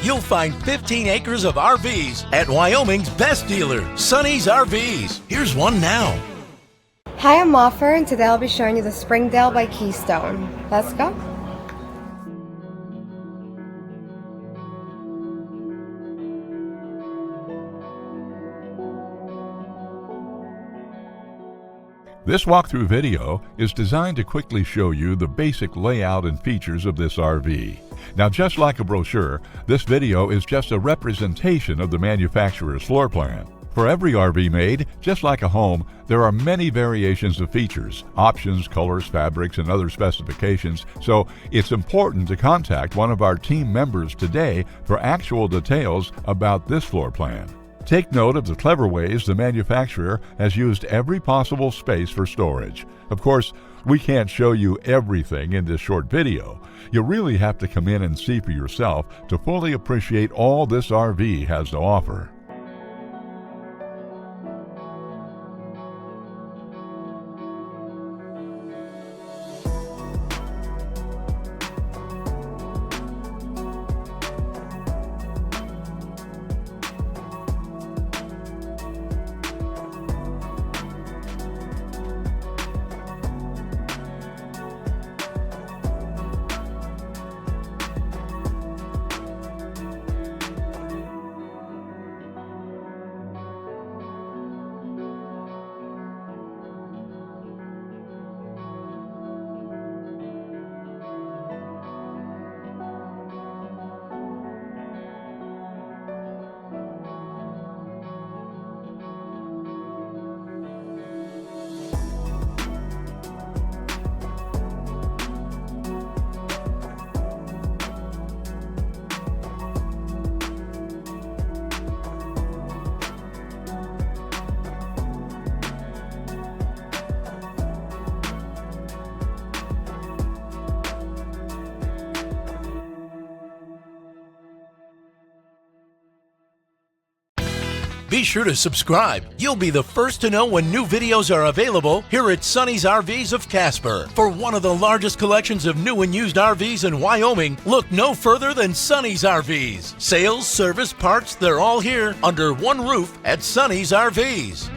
you'll find 15 acres of RVs at Wyoming's best dealer, Sonny's RVs. Here's one now. Hi, I'm Offer, and today I'll be showing you the Springdale by Keystone. Let's go. This walkthrough video is designed to quickly show you the basic layout and features of this RV. Now, just like a brochure, this video is just a representation of the manufacturer's floor plan. For every RV made, just like a home, there are many variations of features, options, colors, fabrics, and other specifications, so it's important to contact one of our team members today for actual details about this floor plan. Take note of the clever ways the manufacturer has used every possible space for storage. Of course, we can't show you everything in this short video. You really have to come in and see for yourself to fully appreciate all this RV has to offer. Be sure to subscribe. You'll be the first to know when new videos are available here at Sonny's RVs of Casper. For one of the largest collections of new and used RVs in Wyoming, look no further than Sonny's RVs. Sales, service, parts, they're all here under one roof at Sonny's RVs.